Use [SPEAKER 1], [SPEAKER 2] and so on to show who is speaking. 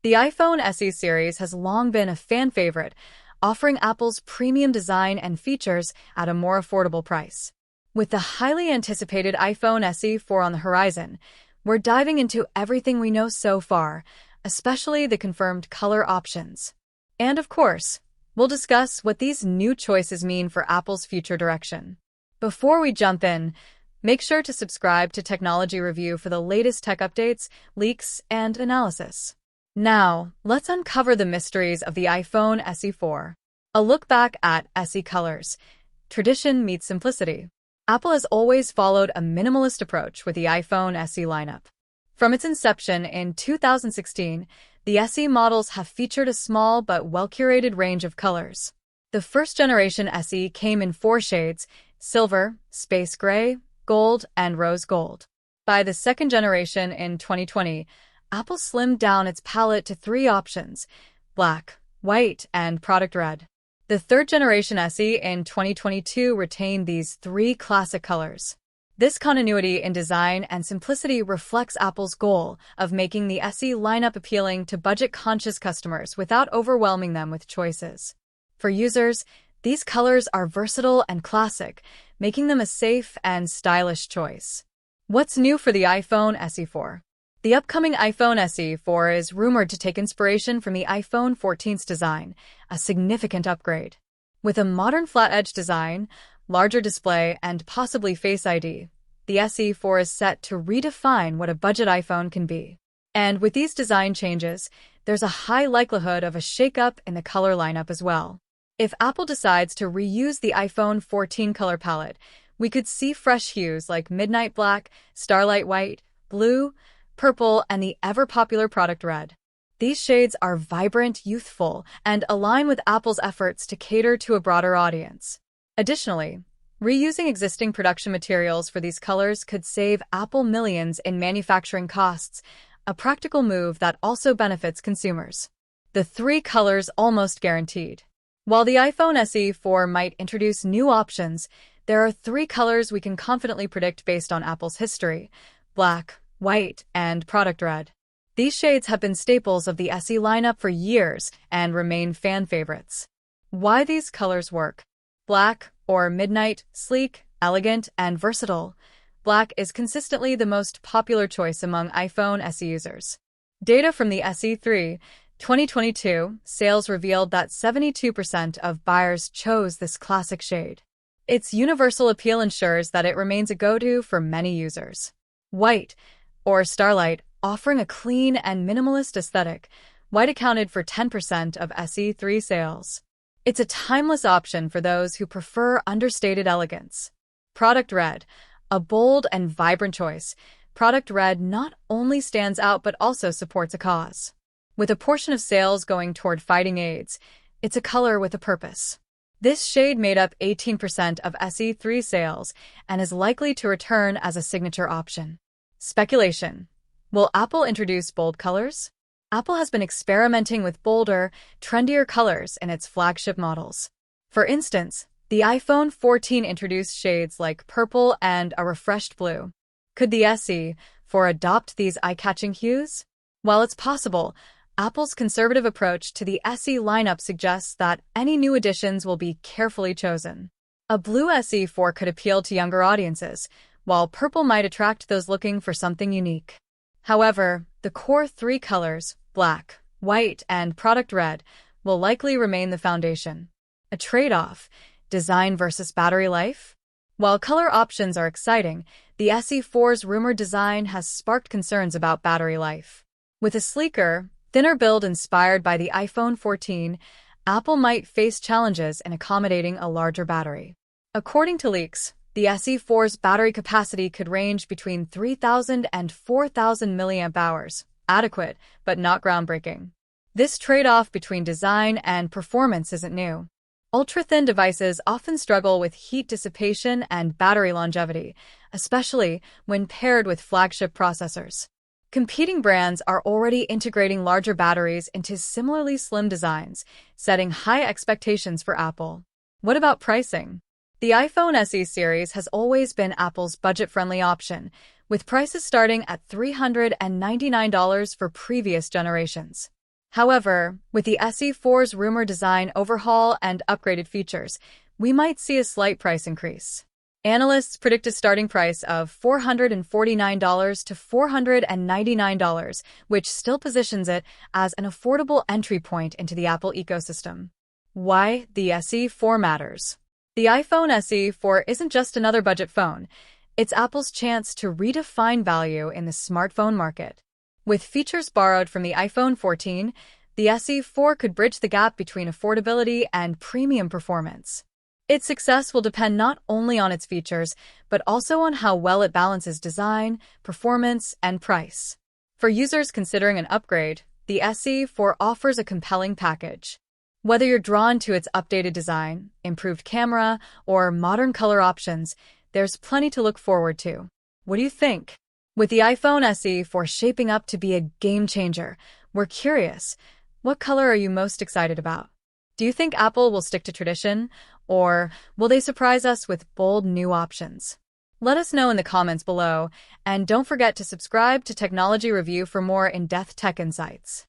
[SPEAKER 1] The iPhone SE series has long been a fan favorite, offering Apple's premium design and features at a more affordable price. With the highly anticipated iPhone SE 4 on the horizon, we're diving into everything we know so far, especially the confirmed color options. And of course, we'll discuss what these new choices mean for Apple's future direction. Before we jump in, make sure to subscribe to Technology Review for the latest tech updates, leaks, and analysis. Now, let's uncover the mysteries of the iPhone SE 4. A look back at SE colors. Tradition meets simplicity. Apple has always followed a minimalist approach with the iPhone SE lineup. From its inception in 2016, the SE models have featured a small but well-curated range of colors. The first-generation SE came in 4 shades: silver, space gray, gold, and rose gold. By the second generation in 2020, Apple slimmed down its palette to 3 options: black, white, and product red. The third-generation SE in 2022 retained these 3 classic colors. This continuity in design and simplicity reflects Apple's goal of making the SE lineup appealing to budget-conscious customers without overwhelming them with choices. For users, these colors are versatile and classic, making them a safe and stylish choice. What's new for the iPhone SE 4? The upcoming iPhone SE 4 is rumored to take inspiration from the iPhone 14's design, a significant upgrade. With a modern flat-edge design, larger display, and possibly Face ID, the SE 4 is set to redefine what a budget iPhone can be. And with these design changes, there's a high likelihood of a shakeup in the color lineup as well. If Apple decides to reuse the iPhone 14 color palette, we could see fresh hues like midnight black, starlight white, blue, purple, and the ever-popular product red. These shades are vibrant, youthful, and align with Apple's efforts to cater to a broader audience. Additionally, reusing existing production materials for these colors could save Apple millions in manufacturing costs, a practical move that also benefits consumers. The 3 colors almost guaranteed. While the iPhone SE 4 might introduce new options, there are 3 colors we can confidently predict based on Apple's history: black, white, and product red. These shades have been staples of the SE lineup for years and remain fan favorites. Why these colors work? Black, or midnight, sleek, elegant, and versatile. Black is consistently the most popular choice among iPhone SE users. Data from the SE3 2022 sales revealed that 72% of buyers chose this classic shade. Its universal appeal ensures that it remains a go-to for many users. White, or starlight, offering a clean and minimalist aesthetic, white accounted for 10% of SE3 sales. It's a timeless option for those who prefer understated elegance. Product red, a bold and vibrant choice. Product red not only stands out but also supports a cause. With a portion of sales going toward fighting AIDS, it's a color with a purpose. This shade made up 18% of SE3 sales and is likely to return as a signature option. Speculation. Will Apple introduce bold colors? Apple has been experimenting with bolder, trendier colors in its flagship models. For instance, the iPhone 14 introduced shades like purple and a refreshed blue. Could the SE 4 adopt these eye-catching hues? While it's possible, Apple's conservative approach to the SE lineup suggests that any new additions will be carefully chosen. A blue SE 4 could appeal to younger audiences, while purple might attract those looking for something unique. However, the core 3 colors, black, white, and product red, will likely remain the foundation. A trade-off: design versus battery life? While color options are exciting, the SE 4's rumored design has sparked concerns about battery life. With a sleeker, thinner build inspired by the iPhone 14, Apple might face challenges in accommodating a larger battery. According to leaks, the SE 4's battery capacity could range between 3,000 and 4,000 mAh, adequate but not groundbreaking. This trade-off between design and performance isn't new. Ultra-thin devices often struggle with heat dissipation and battery longevity, especially when paired with flagship processors. Competing brands are already integrating larger batteries into similarly slim designs, setting high expectations for Apple. What about pricing? The iPhone SE series has always been Apple's budget-friendly option, with prices starting at $399 for previous generations. However, with the SE4's rumored design overhaul and upgraded features, we might see a slight price increase. Analysts predict a starting price of $449 to $499, which still positions it as an affordable entry point into the Apple ecosystem. Why the SE4 matters. The iPhone SE4 isn't just another budget phone. It's Apple's chance to redefine value in the smartphone market. With features borrowed from the iPhone 14, the SE4 could bridge the gap between affordability and premium performance. Its success will depend not only on its features, but also on how well it balances design, performance, and price. For users considering an upgrade, the SE4 offers a compelling package. Whether you're drawn to its updated design, improved camera, or modern color options, there's plenty to look forward to. What do you think? With the iPhone SE4 shaping up to be a game changer, we're curious, what color are you most excited about? Do you think Apple will stick to tradition, or will they surprise us with bold new options? Let us know in the comments below, and don't forget to subscribe to Technology Review for more in-depth tech insights.